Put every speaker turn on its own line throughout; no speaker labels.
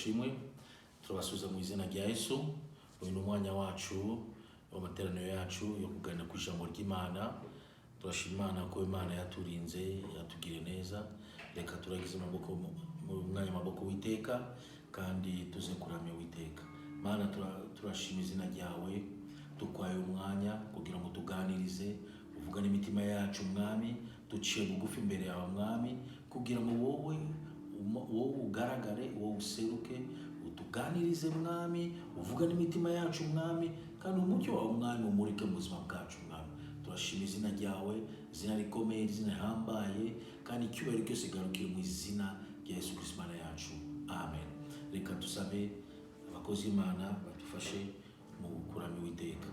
ashimwe. Turabasuza mu izina rya Yesu. Uyu ni umwanya wacu w'amateraniro yacu yo kuganira ku ijambo ry'Imana. Turashima Imana ko Imana yaturinze, yatugiriye neza. Reka turagize amaboko mu mwanya maboko w'iteka kandi tuze kuramya w'iteka. Mana turashima izina ryawe, tukwaye umwanya kugira ngo tuganirize, uvugane imitima yacu mwami, duciye bugufi imbere yawe mwami, kugira ngo wowe ugaragare, wowe useruke, utuganirize mwami, uvugane imitima yacu mwami, kandi umucyo wawe mwami umurike mu buzima bwacu mwami. Turashima izina ryawe, izina rikomeye, izina rihambaye, kandi icyubahiro cyose kigarukire mu izina rya Yesu Kristo Imana yacu. Amen. Reka dusabe abakozi b'Imana badufashe mu kuramya Uwiteka.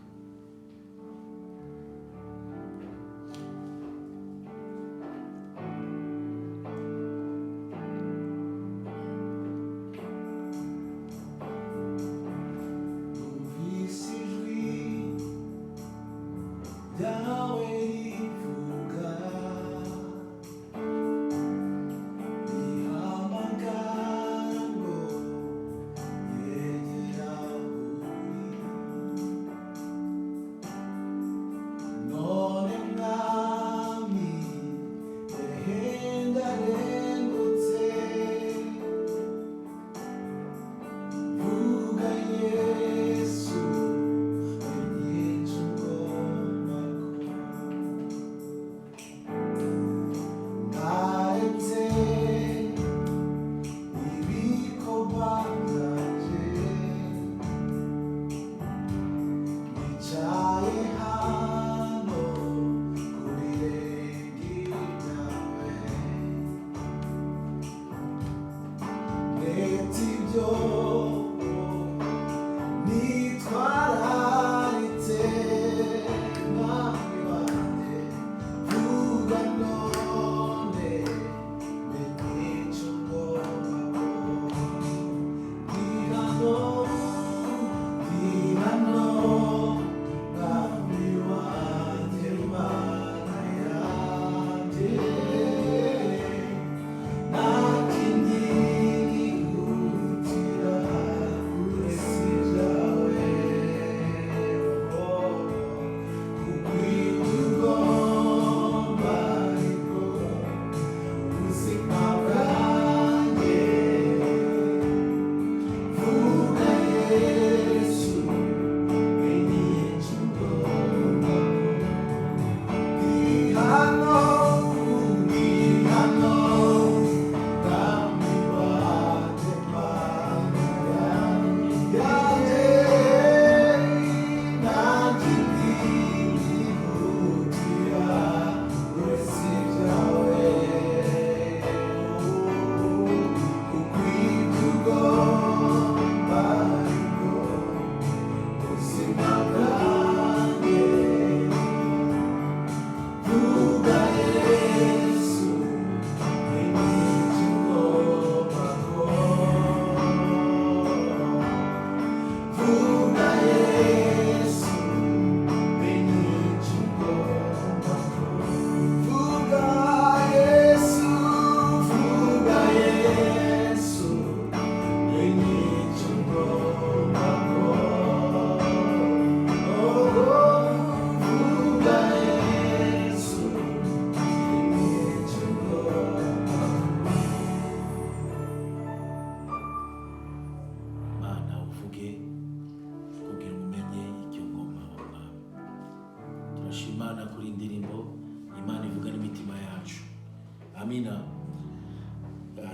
Amina.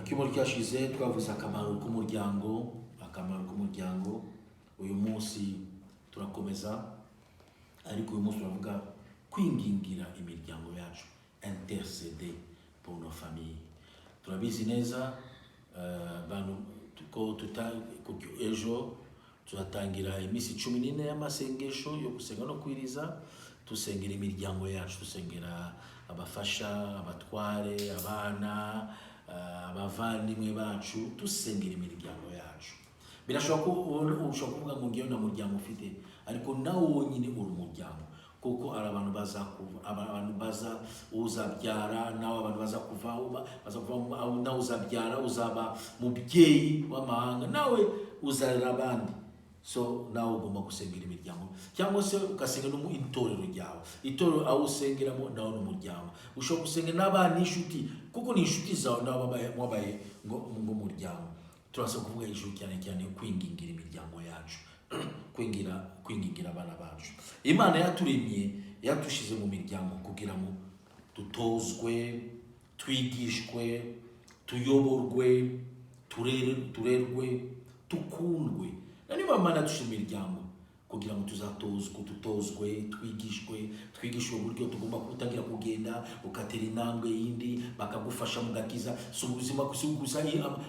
Kimuri cyashize twavuze akamaro k'umuryango, uyu munsi turakomeza, ariko uyu munsi turavuga kwingingira imiryango yacu, interceder pour nos familles. Turabizi neza ko ejo turatangira iminsi 14 y'amasengesho yo gusenga no kwiriza, tusengera imiryango yacu, tusengera abafasha, abatware, abana, abavandimwe bacu, tusengera imiryango yacu. Birashoboka ko ushobora kuvuga ngo ngiyo nta muryango ufite, ariko nawe wonyine uri umuryango. kuko ari abantu baza kuva, abantu baza uzabyara nawe, abantu baza kuva nawe uzabyara, uzaba mubyeyi w'amahanga, nawe uzarera abandi. So nawe ugomba gusengera imiryango, cyangwa se ugasenga no mu itorero ryawe, itorero aho usengeramo nawe n'umuryango. Ushobora gusenga n'abana n'inshuti, kuko ni inshuti zawe nawe wabaye ngo umuryango. Turasa kuvuga ijuru cyane cyane kwingingira imiryango yacu, kwingingira abana bacu. Imana yaturemye, yatushize mu miryango kugira ngo tutozwe, twigishwe, tuyoborwe, turerwe, tukundwe. Nani Imana yatushize mu miryango kugira ngo tutozwe, twigishwe uburyo tugomba kutangira kugenda, ukatera intambwe yindi, bakagufasha mu gakiza. Si ubuzima gusa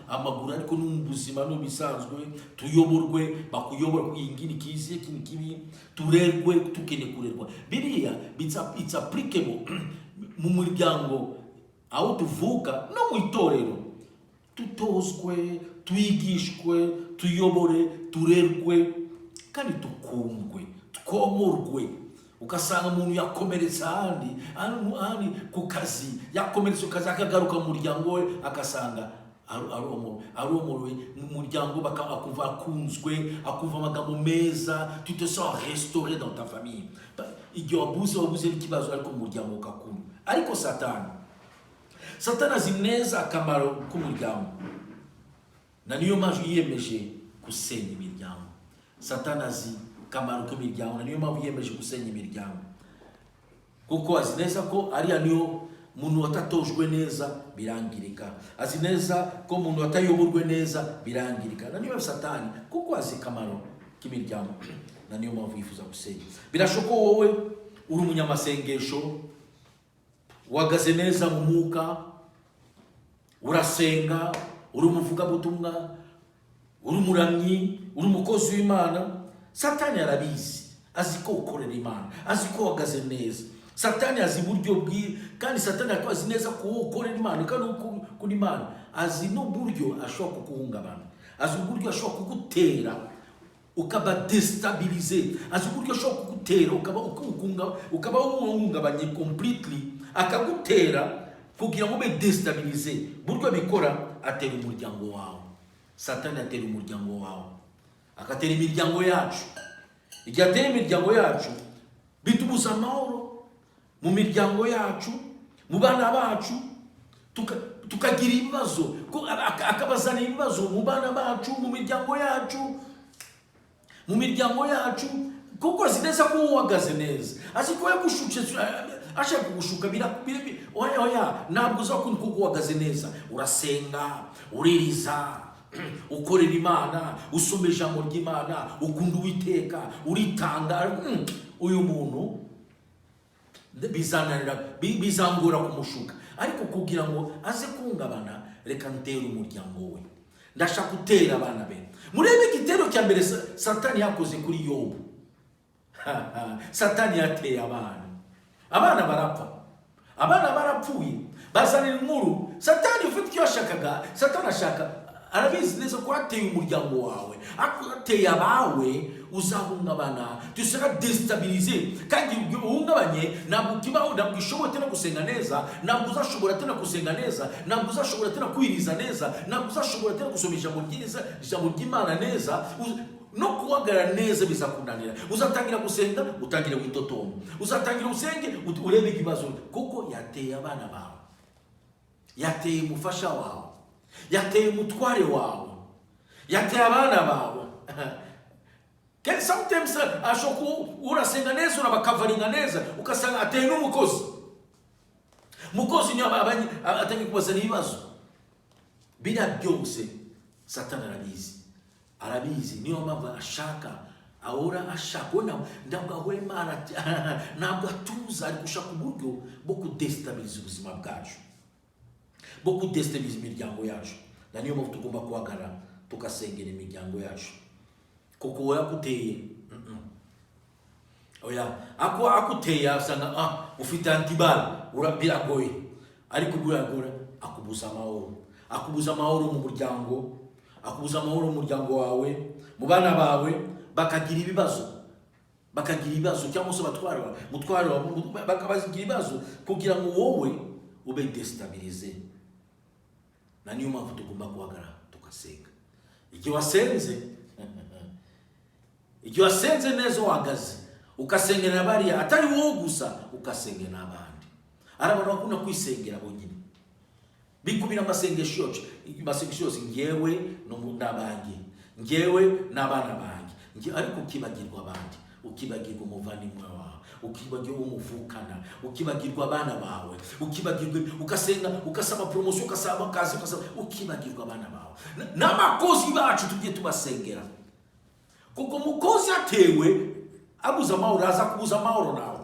amaguru, ariko n'ubuzima n'ubisanzwe. Tuyoborwe, bakuyobora kuyingini kizi kini kibi, turerwe, tukene kurerwa. Biriya it's applicable mu muryango aho tuvuka no mu itorero. Tutozwe, twigishwe, tuyobore, turerwe, kandi tukundwe, twomorwe. Ugasanga umuntu yakomeretsa ahandi ku kazi, yakomeretsa ukaza akagaruka mu muryango we, agasanga aromorwe mu muryango, akumva akunzwe, akumva amagambo meza, tu te sens restauré dans ta famille. Igihe wabuze n'ikibazo, ariko mu muryango ukakunda. Ariko Satani azi neza akamaro k'umuryango, na niyo mpamvu yiyemeje gusenya imiryango. Satani azi akamaro k'imiryango, na niyo mpamvu yiyemeje gusenya imiryango, kuko azi neza ko ariya niyo umuntu watatojwe neza birangirika. Azi neza ko umuntu watayoborwe neza birangirika. Na niyo Satani, kuko azi akamaro k'imiryango, na niyo mpamvu yifuza gusenya. Birashoboka wowe uri umunyamasengesho, wagaze neza mu mwuka, urasenga, uri umuvugabutumwa, uri umuramyi, uri umukozi w'Imana. Satani arabizi, azi ko ukorera Imana, azi ko wagaze neza. Satani azi buryo kandi Satani azi neza ko ukorera Imana, kandi kuri Imana azi n'uburyo ashobora kukuhungabana, azi uburyo ashobora kugutera ukaba destabilize, azi uburyo ashobora kugutera ukaba uhungabanye completely, akagutera kugira ngo ube destabilize. Buryo bikora, atera umuryango wawe. Satani atera umuryango wawe, akatera imiryango yacu. Igihe atera imiryango yacu, bitubuza amahoro mu miryango yacu, mu bana bacu, tukagira ibibazo, akabazana ibibazo mu bana bacu, mu miryango yacu, kuko azi neza ko uhagaze neza. Azi ko yagushutse, ashaka kugushuka, oya, ntabwo uzakunda kuko uhagaze neza. Urasenga, uririza, ukorera Imana, usoma ijambo ry'Imana, ukunda Uwiteka, uritanga. Uyu muntu bizangora kumushuka, ariko kugira ngo aze kuhungabana, reka ntere umuryango we, ndashaka gutera abana be. Murebe igitero cya mbere Satani yakoze kuri Yobu. Satani yateye abana barapfa, abana barapfuye, bazanira inkuru. Satani ufite icyo yashakaga, Satani ashaka, arabizi neza ko ateye umuryango wawe, ateye abawe, uzahungabana, tusera destabilize. Kandi uhungabanye, ntabwo ishobora tena gusenga neza, ntabwo uzashobora tena gusenga neza, ntabwo uzashobora tena kwiriza neza, ntabwo uzashobora tena gusoma ijambo ry'Imana neza, no kuhagarara neza bizakunanira. Uzatangira gusenga, utangire witotoma, uzatangira usenge, urebe ikibazo, kuko yateye abana bawe, yateye umufasha wawe, yateye umutware wawe, yateye abana bawe. Sometimes ashoko urasenga neza, urabakavaringa neza, ukasanga ateye n'umukozi. Mukozi niyo atangiye kubazana ibibazo. Biriya byose Satani arabizi, niyo mpamvu ashaka, ahora ashaka, ntabwo ahora Imana, ntabwo atuza, ari gushaka uburyo bwo kudestabiliza ubuzima bwacu, bwo kudestabiliza imiryango yacu. Na niyo mpamvu tugomba guhagarara tugasengera imiryango yacu, kuko we akuteye akuteye asanga ufite antibal, biragoye, ariko biragora, akubuza amahoro mu muryango, akubuza amahoro mu muryango wawe, mu bana bawe bakagira ibibazo. bakagira ibibazo cyangwa se mutware bakabagira ibibazo kugira ngo wowe ube destabilize. Na niyo mpamvu tugomba guhagarara tugasenga. Igihe wasenze neza uhagaze ukasengera bariya atari wowe gusa, ukasengera n'abandi. Abantu bakunda kwisengera bonyine, bikubira amasengesho yose, ngewe n'abanjye, ngewe n'abana banjye, ariko ukibagirwa abandi, ukibagirwa umuvandimwe wawe, ukibagirwa umuvukana, ukibagirwa abana bawe, ukibagirwa ukasenga, ukasaba promotion, ukasaba akazi, ukibagirwa abana bawe. N'amakozi bacu tugiye tubasengera, kuko mukozi atewe abuza amahoro, aza kubuza amahoro nawe.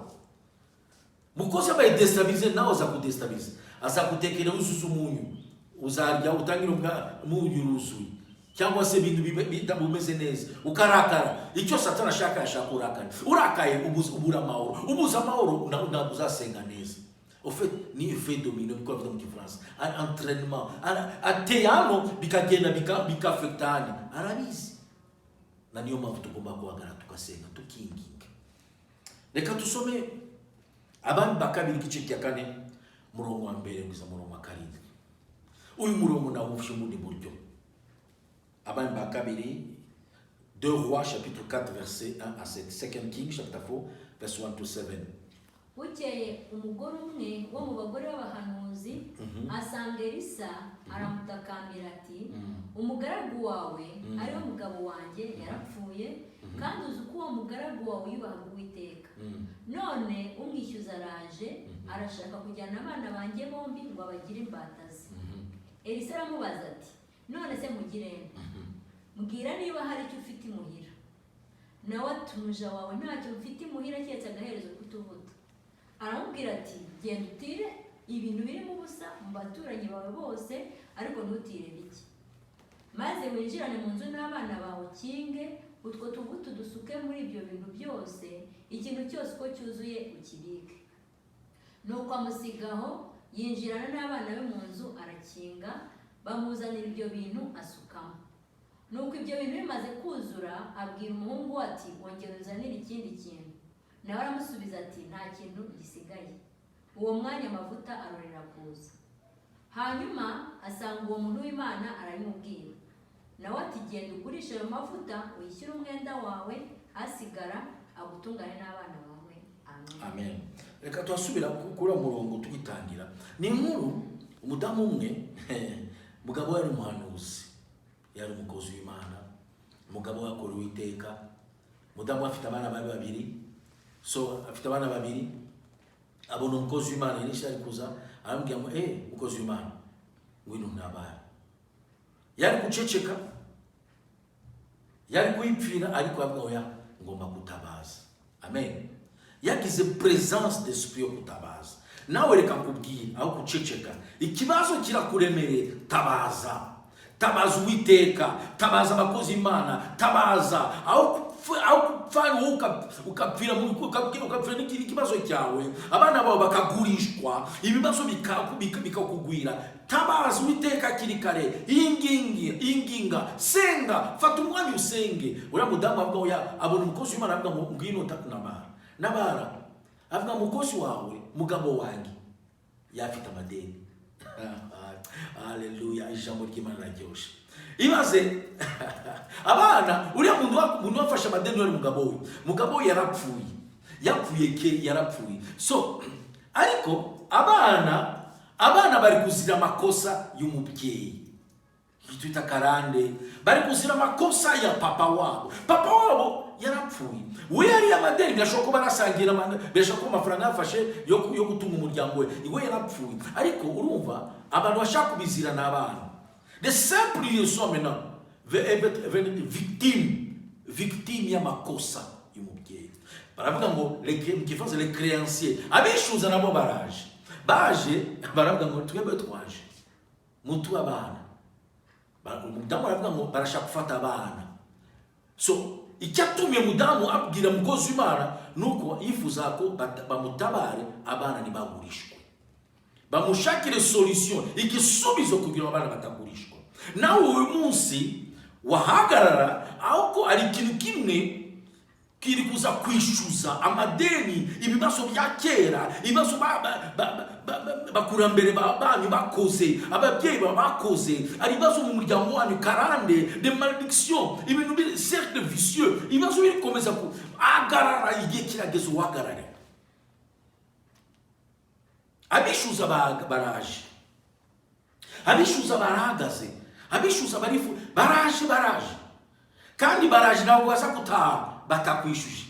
Mukozi abaye destabilize nawe aza kudestabilize, aza kutekera uzuza umunyu, uzarya utangira umunyu uruzuye, cyangwa se ibintu bitameze neza, ukarakara. Icyo Satani ashaka urakara, urakaye ubura amahoro, ubuza amahoro ntabwo uzasenga neza. Au fait, ni effet domino, biko bita mu Gifaransa, un entraînement, ateyano bikagenda bikafektani, arabizi. Na niyo mpamvu tugomba guhagarara tugasenga tukinginga. Reka tusome Abami ba kabiri igice cya 4 murongo wa 1 kugeza murongo wa 7. Uyu murongo nawufashe muri buryo. Abami ba kabiri 2 Rois chapitre 4 verset 1 à 7. 2 Kings chapitre 4 verset 1 to 7.
Bukeye umugore umwe wo mu bagore b'abahanuzi asanga Elisa, aramutakambira ati, umugaragu wawe ariwe mugabo wanjye yarapfuye, kandi uzi ko uwo mugaragu wawe yubahaga Uwiteka. None umwishyuza araje, arashaka kujyana abana banjye bombi ngo abagire imbatazi. Elisa aramubaza ati, none se mugire mbwira niba hari icyo ufite imuhira. Nawe ati, umuja wawe ntacyo mfite imuhira keretse agaherezo k'utuvuta. Aramubwira ati, genda utire ibintu birimo ubusa mu baturanyi bawe bose, ariko ntutire bike. Maze winjirane mu nzu n'abana bawe ukinge, utwo tuvuta dusuke muri ibyo bintu byose, ikintu cyose uko cyuzuye ukibike. Nuko amusigaho, yinjirana n'abana be mu nzu arakinga, bamuzanira ibyo bintu asukamo. Nuko ibyo bintu bimaze kuzura, abwira umuhungu ati, wongera uzanire ikindi kintu. Nawe aramusubiza ati, nta kintu gisigaye. Uwo mwanya amavuta arorera kuza. Hanyuma asanga uwo muntu w'Imana arabimubwira. Nawe ati, genda ugurisha ayo mavuta, wishyure umwenda wawe, hasigara agutungane n'abana bawe.
Amen. Reka twasubira kuri murongo tugitangira. Ni inkuru umudamu umwe, mugabo yari umuhanuzi, yari umukozi w'Imana, mugabo yakora Uwiteka. Mudamu afite abana babiri. So afite abana babiri, abona umukozi w'Imana Elisha ari kuza, arambwira ngo umukozi w'Imana ngwino ntabara. Yari guceceka, yari kwipfira, ariko avuga oya ngomba gutabaza. Amen. Yagize presence d'esprit yo gutabaza. Nawe reka nkubwire, aho guceceka, ikibazo kirakuremereye, tabaza. Tabaza Uwiteka, tabaza abakozi Imana, tabaza. Aho fano ukapfira n'ikibazo cyawe, abana bawe bakagurishwa, ibibazo bikakugwira, tabaza Uwiteka kiri kare, inginga, senga, fata umwanya usenge. Uriya mudamu avuga oya, abona umukozi w'Imana avuga ngo ngwino nabara. Avuga umukozi wawe, mugabo wanjye yafite amadeni. Haleluya, ijambo ry'Imana raryoshe. Ibaze abana, uriya muntu wafashe amadeni wari mugabo we yarapfuye. Yarapfuye. So ariko abana bari kuzira amakosa y'umubyeyi. Twita karande, bari kuzira amakosa ya papa wabo yarapfuye. We yari amadeni, birashoboka ko barasangira, birashoboka ko amafaranga yafashe yo gutunga umuryango we. Iwe yarapfuye. Ariko urumva abantu bashaka kubizira n'abana. De simple leçon maintenant, victime ya makosa y'umubyeyi. Baravuga ngo les créanciers, abishuza nabo baje baravuga ngo twebwe twaje mutu abana. Mudamu aravuga ngo barashaka gufata abana. So icyatumye mudamu abwira mukozi w'Imana nuko yifuza ko bamutabare abana ntibagurishwe, bamushakire solution, igisubizo kugira abana batagurishwa. Nawe uyu munsi wahagarara aho ko ari ikintu kimwe kiri kuza kwishyuza amadeni, ibibazo bya kera, ibibazo bakurambere banyu bakoze, ababyeyi bakoze, ari ibibazo mu muryango wanyu, karande de malédiction, ibintu cercle vicieux, ibibazo biri komeza ku agarara, igihe kirageze uhagarare. Abishyuza baraje, abishyuza barahagaze, abishyuza baraje kandi baraje, ntabwo baza gutaha batakwishyuje,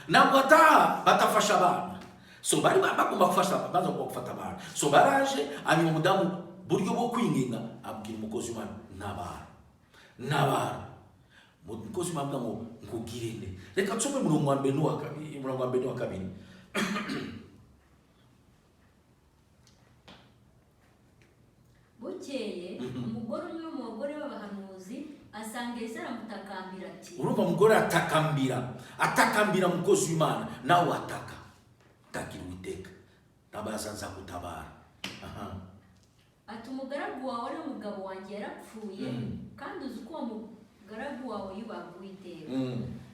ntabwo bataha batafasha abana. So bari bagomba gufasha, baza gufata abana. So baraje, hanyuma umudamu buryo bwo kwinginga abwira umukozi w'Imana, ntabara. Umukozi w'Imana ngo nkugire nde. Reka nsome umurongo wa mbere n'uwa kabiri.
Bukeye umugore umwe mu bagore b'abahanuzi asanga Elisa aramutakambira ati,
urumva umugore atakambira umukozi w'Imana, nawe takira Uwiteka, nabaza nza gutabara.
ati umugaragu wawe ari umugabo wanjye yarapfuye, kandi uzi ko uwo mugaragu wawe yubaha Uwiteka.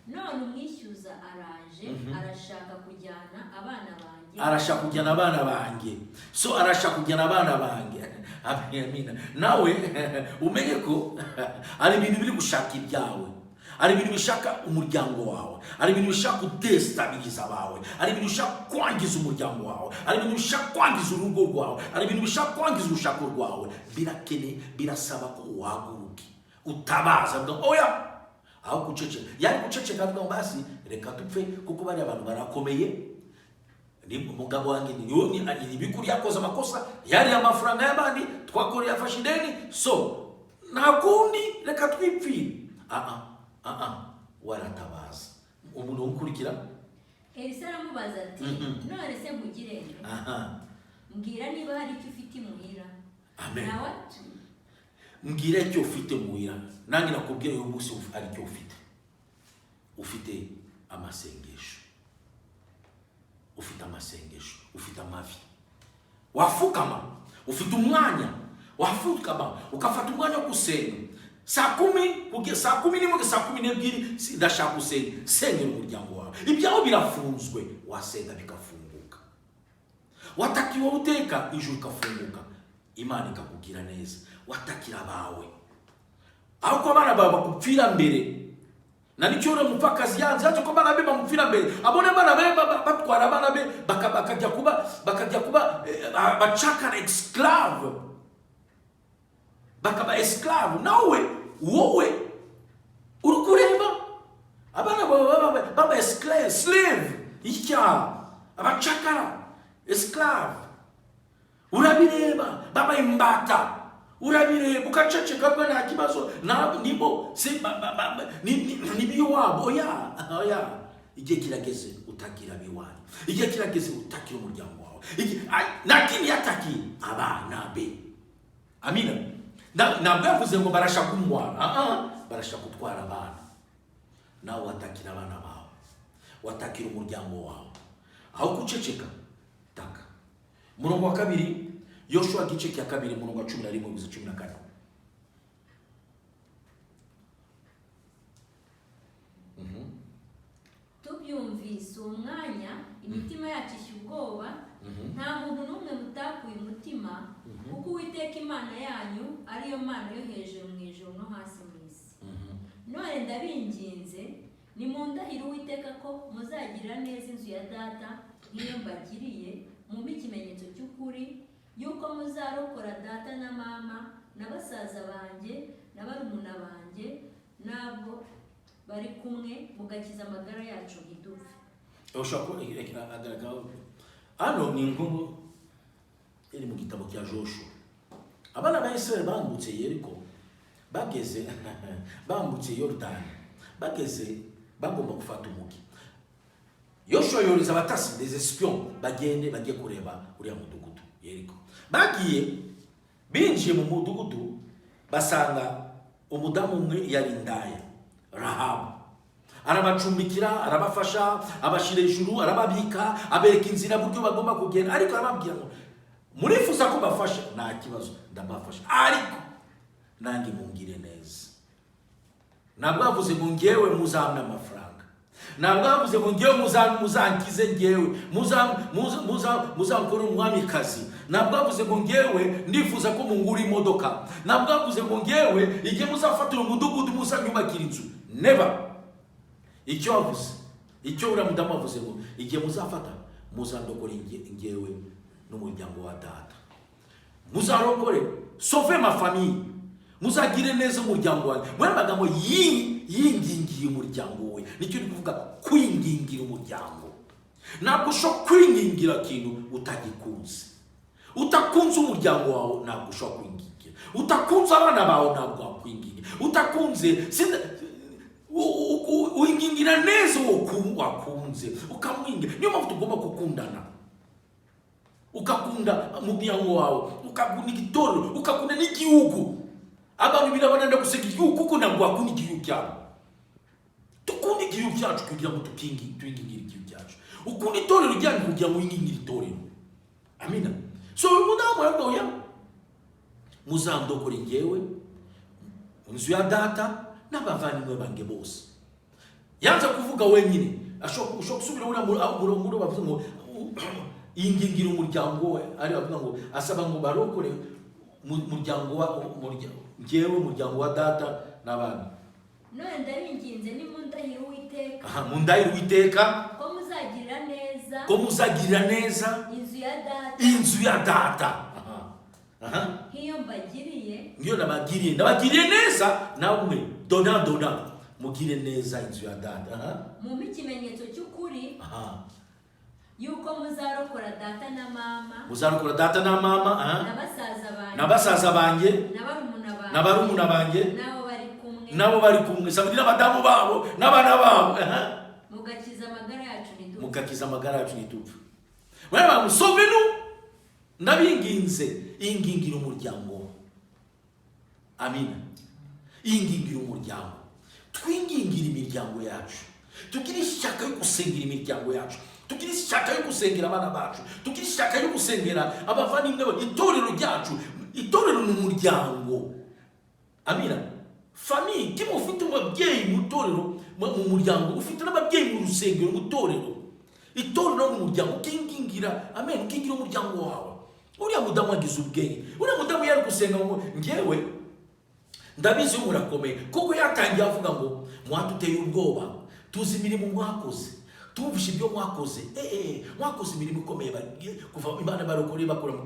None umwishyuza araje, arashaka kujyana abana banjye. So arashaka kujyana abana banjye. Amina. Nawe umenye ko ari ibintu biri gushaka ibyawe, ari ibintu bishaka umuryango wawe, ari ibintu bishaka kudestabiliza abawe, ari ibintu bishaka kwangiza umuryango wawe, ari ibintu bishaka kwangiza urugo rwawe, ari ibintu bishaka kwangiza urushako rwawe. Birasaba ko uhaguruke utabaza ngo oya, aho kuceceka. Yari kuceceka avuga ngo basi reka dupfe kuko bari abantu barakomeye, ni umugabo wanjye ni bikuri yakoze amakosa, yari amafaranga y'abandi twakoreye afashe ideni, so nakundi reka twipfire. Waratabaza. Umuntu ukurikira Elisa aramubaza ati, none se nkugire nde? Mbwira niba hari icyo ufite imuhira.
Amen.
Nawe ati,
mbwira icyo ufite muhira. Nange nakubwira uyu munsi ari icyo ufite amasengesho, ufite amavi, wafukama, ufite umwanya, wafukama ukafata umwanya wo gusenga. Saa 10 n'imwe, saa 12 ndashaka gusenga. Sengera umuryango wawe, ibyaho birafunzwe, wasenga bikafunguka. Watakiwe Uwiteka, ijuru ikafunguka, Imana ikakugira neza. Watakira abawe, aho ko abana bawe bakupfira mbere. Na nicyo uri umupfakazi yanze ko abana be bamupfira mbere, abone abana be batwara abana be bakajya kuba bacakara esclave, bakaba esclave. Nawe wowe uri kureba abana baba slave y'icyaha, abacakara esclave, urabireba baba imbata, urabireba ukaceceka bwa nta kibazo, nibo nibiwabo. Oya, igihe kirageze utakira biwanyu, igihe kirageze utakira umuryango wawe, lakini yataki abana be. Amina. Ntabwo yavuze ngo barashaka umwana, barashaka gutwara abana. Nawe watakira abana bawe, watakira umuryango wawe, aho kuceceka taka. Murongo wa kabiri, Yoshua gice cya kabiri, murongo wa 11-14.
tubyumvise umwanya imitima yacu ishya ubwoba, nta muntu n'umwe mutakuye umutima, kuko Uwiteka Imana yanyu ariyo Mana yo hejuru mu ijuru no hasi mu isi. None ndabinginze, nimundahire Uwiteka ko muzagirira neza inzu ya data nk'iyo mbagiriye, mumpe ikimenyetso cy'ukuri yuko muzarokora data na mama na basaza banjye na barumuna banjye nabo bari kumwe, mugakiza amagara yacu ntidupfe.
Hano ni inkuru iri mu gitabo cya Joshua. Abana ba Israeli bambutse Yeriko, bambutse Yorodani, bagomba gufata umugi. Yoshua yoreza abatasi, des espions, bagiye kureba uriya mudugudu Yeriko. Binjiye mu mudugudu, basanga umudamu umwe yari indaya, Rahabu. Arabacumbikira, arabafasha, abashira ijuru, arababika, abereka inzira buryo bagomba kugenda. Ariko arababwira ngo murifuza ko bafasha, nta kibazo ndabafasha, ariko nange mungire neza. Ntabwo yavuze ngo ngewe muzamna amafaranga, ntabwo yavuze ngo ngewe muzankize ngewe muzankore umwamikazi, ntabwo yavuze ngo ngewe ndifuza ko mungura imodoka, ntabwo yavuze ngo ngewe igihe muzafatira umudugudu muzanyubakira inzu. Never. Icyo yavuze, icyo uriya mudamu avuze ngo igihe muzafata muzandokore ngewe n'umuryango wa data, muzarokore sauver ma famille, muzagire neza umuryango wanjye. Muri magambo yingingiye umuryango we, nicyo uri kuvuga kwingingira umuryango. Ntabwo ushobora kwingingira ikintu utagikunze. Utakunze umuryango wawe ntabwo ushobora kwingingira. Utakunze abana bawe ntabwo wakwingingira. Utakunze uingingira neza wakunze ukamwingira. Niyo mpamvu tugomba gukundana, ukakunda umuryango wawe, ukakunda igitorero, ukakunda n'igihugu. Abantu birabananda guseka igihugu kuko ntabwo wakunda igihugu cyabo. Tukunda igihugu cyacu kugira ngo twingingire igihugu cyacu. Ukunda itorero ryanyu kugira ngo wingingire itorero. Amina. So umudamu aravuga muzandokore ngewe inzu ya data n'abavandimwe bange bose. Yanze kuvuga wenyine, ashobora gusubira muri bavuze ngo yingingira umuryango we, ari bavuga ngo asaba ngo barokore ngewe umuryango wa data n'abandi.
None ndabinginze nimundahira Uwiteka.
Mundahira Uwiteka
ko muzagirira neza inzu ya data. Nk'iyo mbagiriye
ndabagiriye neza, namwe dona mugire neza inzu ya data.
Mu ikimenyetso cy'ukuri yuko muzarokora data na mama, na basaza banjye, na barumuna banjye, nabo bari kumwe, sabira abadamu babo n'abana babo, mugakiza amagara yacu nitupfa. Mwana musovenu ndabinginze ingingira umuryango. Amina. Ingingira umuryango. Twingingira imiryango yacu. Tugira ishyaka yo gusengera imiryango yacu. Tugira ishyaka yo gusengera abana bacu. Tugira ishyaka yo gusengera abavandimwe, itorero ryacu. Itorero ni umuryango. Amina. Famille, kimo ufite umubyeyi mu torero, mu muryango, ufite n'ababyeyi mu rusengero mu torero. Itorero ni umuryango, ukingingira, amen, ukingira umuryango wawe. Uriya mudamu agize ubwenge. Uriya mudamu yari gusenga ngo ngewe ndabizi murakomeye, kuko yatangiye avuga ngo mwatuteye ubwoba, tuzi imirimo mwakoze, tubishe ibyo mwakoze, mwakoze imirimo ikomeye kuva Imana barokore bakora mu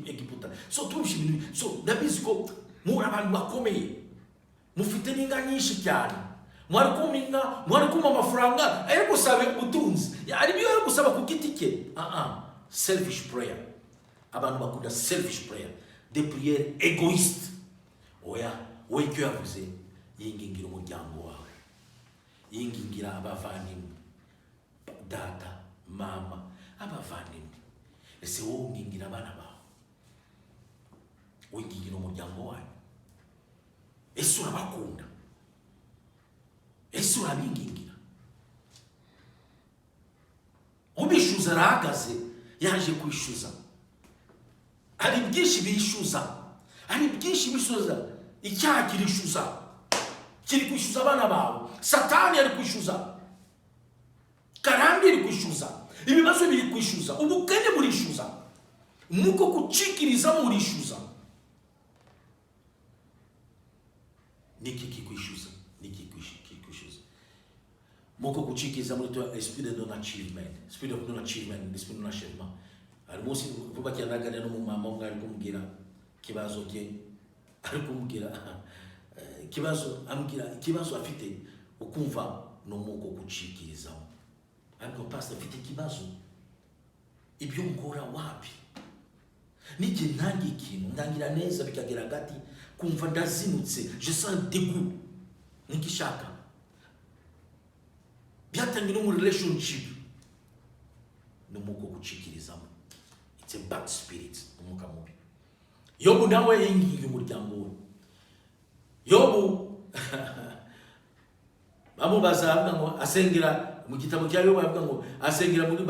Egiputa. So tubishe imirimo, so ndabizi ko muri abantu bakomeye, mufite n'inga nyinshi cyane, mwari kuma amafaranga ari gusaba ubutunzi, ari byo ari gusaba ku giti cye. Selfish prayer. Abantu bakunda selfish prayer, des prières égoïstes. Oya, we icyo yavuze yingingira umuryango wawe, yingingira abavandimwe, data, mama, abavandimwe. Ese wowe ungingira abana bawe, wingingira umuryango wawe. Ese urabakunda? Ese urabingingira? Ubishuza arahagaze, yaje kwishyuza. Hari byinshi bishyuza, icyaha kirishyuza, kiri kwishyuza abana bawe, satani ari kwishyuza, karande iri kwishyuza, ibibazo biri kwishyuza, ubukene burishyuza, muko kucikiriza murishyuza. Niki kikwishyuza? Muko kucikiriza muri to esprit de non achievement, spirit of non achievement, esprit de non achèvement. Ari munsi vuba cyanaganira no mu mama umwe ari kumubwira kibazo cye, ari kumubwira kibazo afite, ukumva no muko kucikiriza. Ariko pastor afite kibazo, ibyo ngora wapi? Niki ntangi ikintu ndangira neza bikagera gati kumva ndazinutse, je sens dégoût, nikishaka byatangira mu relationship no muko kucikirizamo. It's a bad spirit, umuka mubi. Yobu nawe yingingira umuryango we. Yobu bamubaza avuga ngo asengera mu gitabo cya Yobu, avuga ngo asengera muri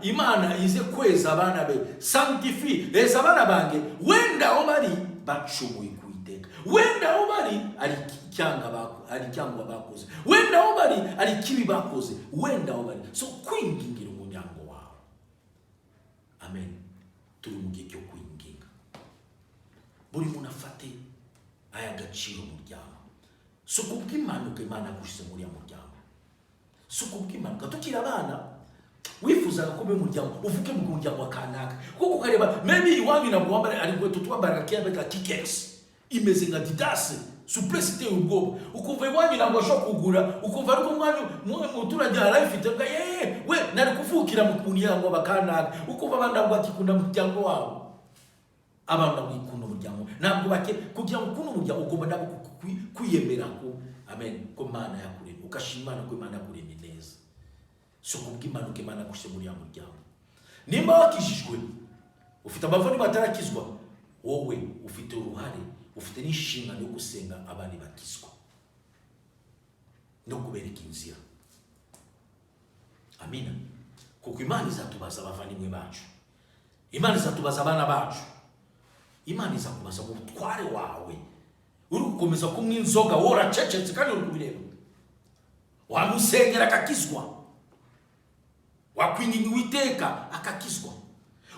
Imana ize kweza abana be, sanctify eza abana bange, wenda aho bari bacumuye ku Iteka, wenda aho bari ari cyanga
ari cyangwa bakoze, wenda aho bari ari kibi bakoze, wenda aho bari. So kwingingira umuryango wawe. Amen. Turi mu gihe cyo kwinginga. Buri muntu afate aya gaciro umuryango. So kubw'impanuka Imana yagushyize muri ya muryango. So kubw'impanuka tukiri abana wifuzaga ko mu muryango uvuke mu muryango wa kanaka, kuko ukareba maybe iwanyu na mwambare ari gwe tutwambara kiyabeka kikers imeze nka didase suplicité ubwo ukumva iwanyu ntabwo ashobora kugura, ukumva ariko umwanyu muturage arayifite bwa we nari kuvukira mu muryango wa kanaka, ukumva abandi ntabwo bakikunda mu muryango wabo. Abantu bakunda umuryango ntabwo bake kugira ngo ukunda umuryango ugomba nabo kwiyemera ko amen ko Imana yakuremye, ukashimana ko Imana yakuremye neza. So kubw'impanuka Imana yagushyize muri ya muryango. Nimba wakijijwe ufite abavandimwe batarakizwa, wowe ufite uruhare, ufite n'inshingano yo gusenga abandi bakizwa no kubereka inzira. Amina. Kuko Imana izatubaza abavandimwe bacu, Imana izatubaza abana bacu, Imana izakubaza mu butware wawe. Uri gukomeza kumwe inzoga wora cecetse kandi uri kubireba, wamusengera akakizwa, wakwinginga Uwiteka akakizwa.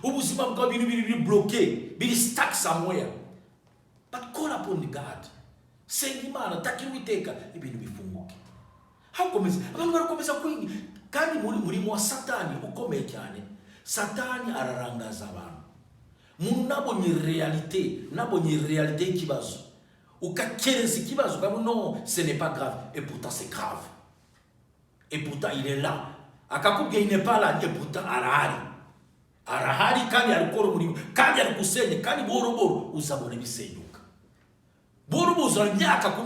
Ubuzima bwa biri bloqué, biri stuck somewhere. But call upon God. Senga Imana, takira Uwiteka ibintu bifunguke. Hakomeza abantu barakomeza kwingi kandi muri wa Satani ukomeye cyane. Satani ararangaza abantu. Muntu nabonye realite y'ikibazo, ukakereza ikibazo kandi no ce n'est pas grave, et pourtant c'est grave. Et pourtant il est là. Akakubwiye il n'est pas là, et pourtant arahari kandi arikora umurimo kandi ari gusenya kandi boro uzabona bisenyuka. Boro uzana myaka ku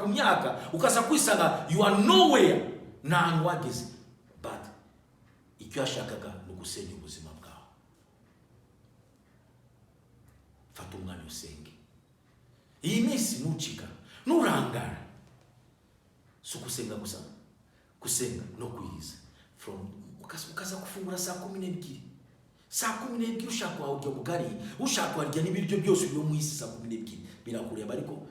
myaka ukaza kwisanga you are nowhere na wageze, but icyo yashakaga no gusenya ubuzima bwawe. Fata umwanya usenge. Iyi minsi nucika nurangara, so gusenga gusa, gusenga no kwiza from ukaza kufungura saa 12 ushaka wawe bugari, ushaka warya n'ibiryo byose byo mu isi saa 12 birakureba, ariko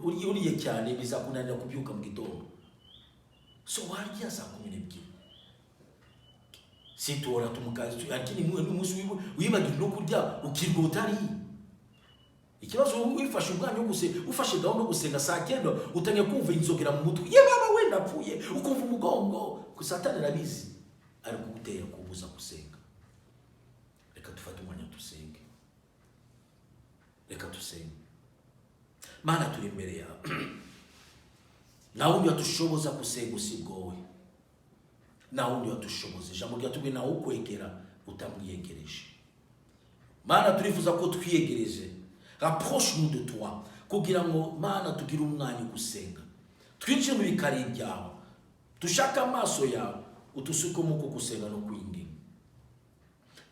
uriye cyane bizakunanira kubyuka mu gitondo. So warya saa 12 sitora tumukazi lakini n'umunsi wibagira no kurya ukirwa utari. Ikibazo wifashe ubwanyu ufashe gahunda gusenga saa 9 utangiye kumva inzogera mu mutwe, ye baba wenda apfuye, ukumva umugongo. Ku Satani arabizi ari kugutera kubuza gusenga. Reka dufate umwanya dusenge. Reka dusenge. Mana turi imbere yawe. Na undi yatushoboza gusenga usibwowe. Na undi yatushoboza jambo ryatubwe na ukwegera utamwiyegereje. Mana turifuza ko twiyegereje. Rapproche-nous de toi kugira ngo Mana tugire umwanya gusenga. Twinjire mu bikari byawe, dushaka amaso yawe, utusukumo ko gusenga no kwinginga.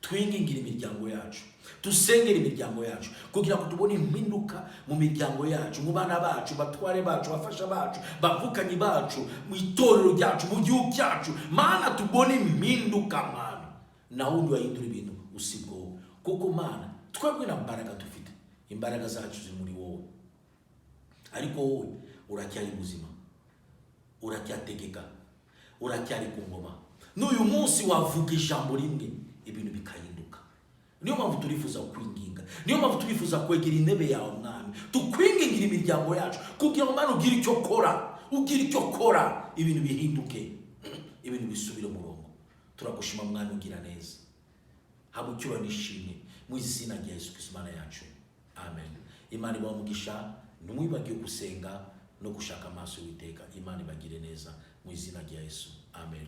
Twingingira imiryango yacu, dusengera imiryango yacu kugira ngo tubone impinduka mu miryango yacu, mu bana bacu, batware bacu, bafasha bacu, bavukanyi bacu, mu itorero ryacu, mu gihugu cyacu. Mana tubone impinduka Mana. Na wundi wahindura ibintu usibwo, kuko Mana twebwe na mbaraga dufite, imbaraga zacu ziri muri wowe. Ariko wowe uracyari buzima, uracyategeka, uracyari ku ngoma. N'uyu munsi wavuga ijambo rimwe ibintu bikahinduka. Niyo mpamvu turifuza kwinginga, niyo mpamvu turifuza kwegera intebe yawe Mwami, tukwingingira imiryango yacu kugira ngo Mana ugire icyo kora, ibintu bihinduke, ibintu bisubire mu murongo. Turagushima Mwami, ugira neza. Haba ucyura nishimwe mu izina rya Yesu Kristo Mana yacu. Amen. Imana ibamugisha, ntimwibagiwe gusenga no gushaka amaso y'Uwiteka. Imana ibagire neza mu izina rya Yesu. Amen.